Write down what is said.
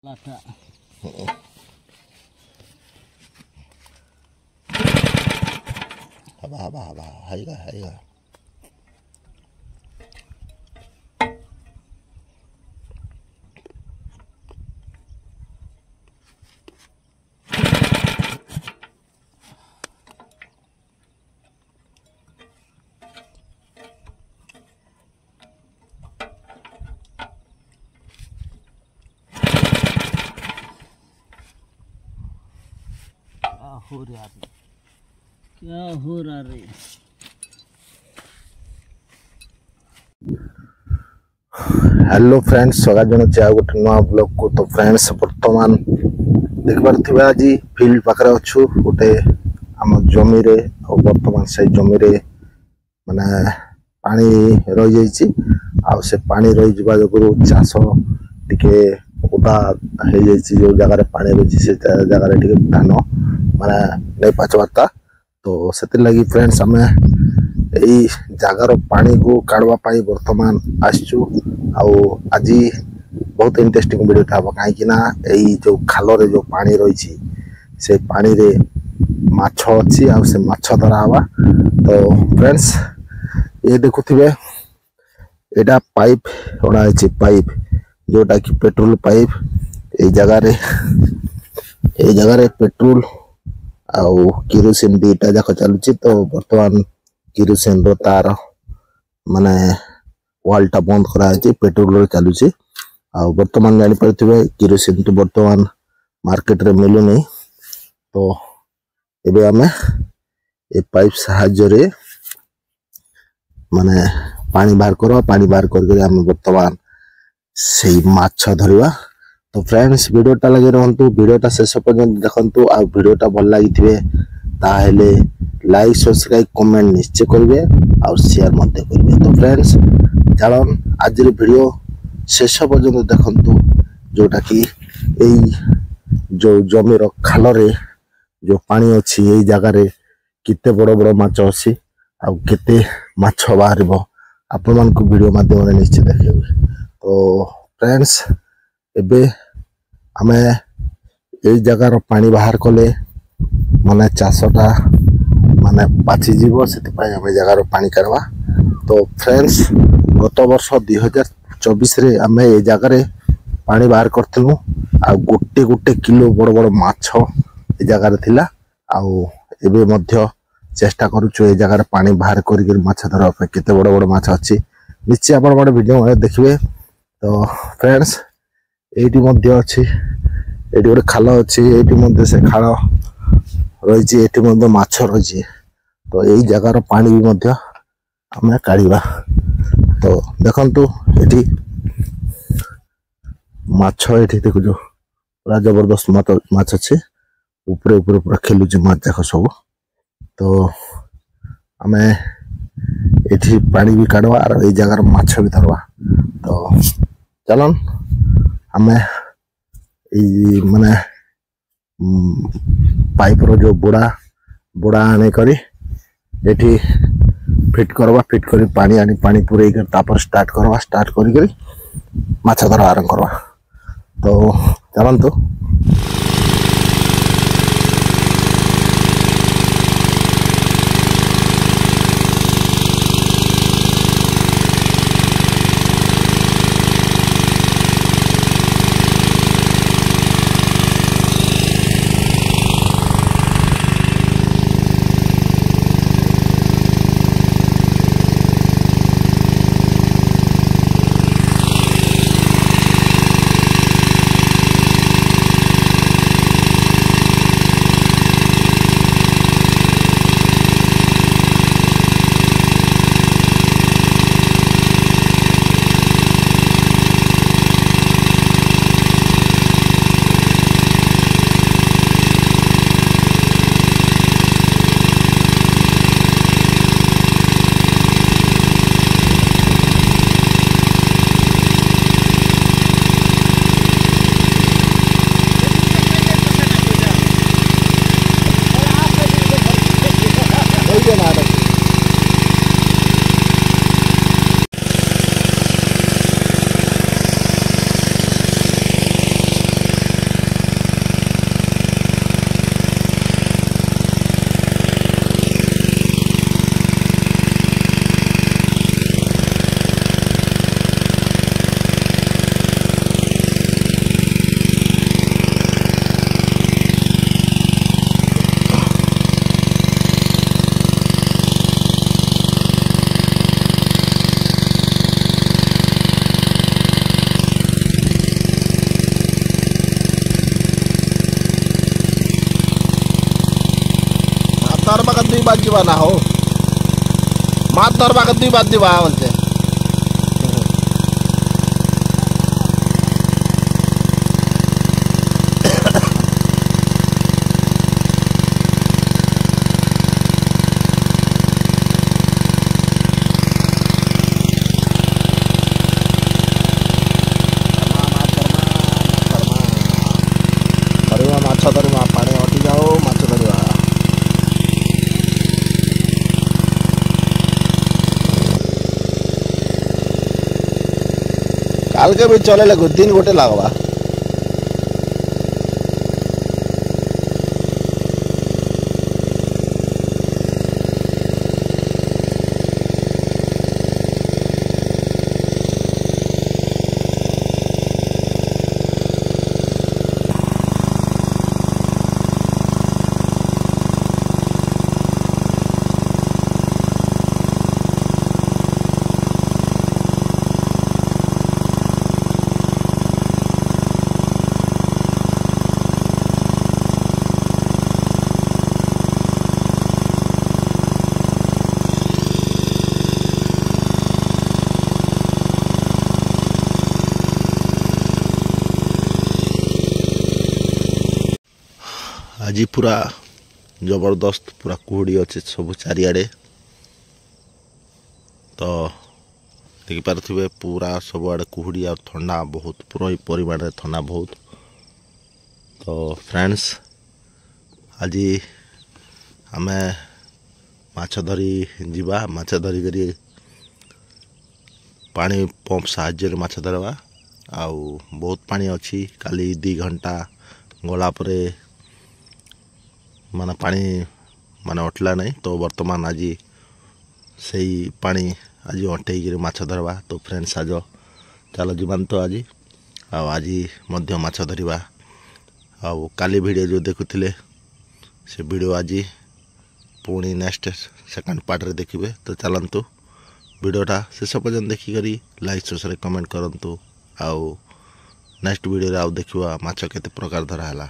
काटा हवा हवा हवा हाइगा हाइगा हो रहा है क्या हो रहा रे हेलो फ्रेंड्स स्वागत जनाऊँ आ गोटे नुआ ब्लॉग को। तो फ्रेंड्स बर्तमान देख पारे आज फील्ड पाखे अच्छु गोटे आम जमी रे और बर्तमान से जमी रे माने पानी रही जाइए आ से पानी रही जा जो चाष टिके ओदा हो जाइए जो जगार पानी रही से जगार धान माने नहीं पाचबार्ता। तो से लगी फ्रेंड्स आम यही जगार पानी को काढ़वाई बर्तमान आसचु आज बहुत इंटरेस्टिंग वीडियो हम कहीं जो खाल जो पानी रही से पानी रे माछ अच्छी आ से माछ धरा हवा। तो फ्रेंड्स ये देखुवे एटा पाइप अणाई पाइप जोटा कि पेट्रोल पाइप ये जगह पेट्रोल आउ किरोसिन दुईटा जाक चलुची। तो बर्तमान किरोसिन रो तार माने वालटा बंद कराई पेट्रोल चलुची आ बर्तमान जानी पारे किरोसिन तो बर्तमान मार्केट रे मिलू नहीं। तो एबे आमे ए पाइप साहाय्य माने पानी बाहर करो पानी बाहर करके आम बर्तमान से माछ धरवा। तो फ्रेंड्स वीडियोटा लगे रहंतु वीडियोटा शेष पर्यंत देखंतु आ वीडियोटा भल लागिथिबे ताहेले लाइक सब्सक्राइब कमेंट निश्चय करिवे और शेयर मध्य करिवे। तो फ्रेंड्स चलन आज वीडियो शेष पर्यंत देखंतु जोटा कि एई जो जमीर खाल रे जो पानी अच्छी यही जगार केते बड़ बड़ माछ अच्छी आ केते माछ बाहर आपण मान को वीडियो माध्यम निश्चित देखेबे। तो फ्रेंड्स एबे आमे यही जगार पानी बाहर कले माने चाषटा माने पाची जीवो सेति पय आमे जगार पानी काढवा। तो फ्रेंड्स गत वर्ष 2024 रे आमे ए जगार पानी बाहर करथिलु आ गोटे गोटे किलो बड़ बड़ माछ ए जगार थिला आ एबे मध्य चेष्टा करूछु ए जगार पानी बाहर करिक माछ धरा पे केते बड़ बड़ माछ अछि निश्चय आपण बड़ वीडियो में देखिबे। तो फ्रेंड्स एटी मध्य अछि एटी गोटे खाल अछि एटी मध्य से खाल रही छि एटी मध्य माछ रही छि। तो एई जगार पानी भी मध्य हमें काढ़ीबा। तो देखंतु एटी माछ एटी देखु जो पूरा जबरदस्त माछ अछि ऊपर ऊपर पूरा खेलु छि माछ जाक सब। तो हमें एठी पानी भी काढ़वा और ए जगार माछ भी धरवा। तो चलन हमें माने पाइप रो जो बुड़ा आने करी एठी फिट करवा फिट करी पानी आनी पानी पूरे कर तापर स्टार्ट करवा स्टार्ट करी माछ धरा आरंभ करवा। तो चलंतु 2 ବାଜିବା ନା ହଉ ମାଛ ଧରବାକେ 2 ବାଜିବା ବୋଲଛେ ମାଛ ଧରିବା ପାଣି ଅଟି ଯାଉ ମାଛ ଧରିବା काल के भी चले दिन गोटे लगवा आज पूरा जबरदस्त पूरा कुहुड़ी अच्छे सब चारिआडे तो देखिपे पूरा सबआड़े कुहुड़ी आ ठंडा बहुत पूरा परिमाण में ठंडा बहुत तो फ्रेंड्स आज आम माछ धरी जीवा माछ धरी करी पानी पंप साहाय्य माछ धरवा आउ बहुत पानी अच्छी काली 2 घंटा गला परे माने पानी माने अटला नहीं तो वर्तमान आज से पानी आज अटैक माछ धरवा तो फ्रेंड्स आज चलो जीवान तो आज मध्य माछ धरवा आउ काली वीडियो जो देखुले से वीडियो आज पुणी नेक्स्ट सेकंड पार्ट रे देखिए तो चलतु वीडियोटा शेष पर्यंत देखिक लाइक शेयर कमेंट करंतु आउ नेक्स्ट वीडियो रे आउ देखिवा माछ केते प्रकार धरा हला।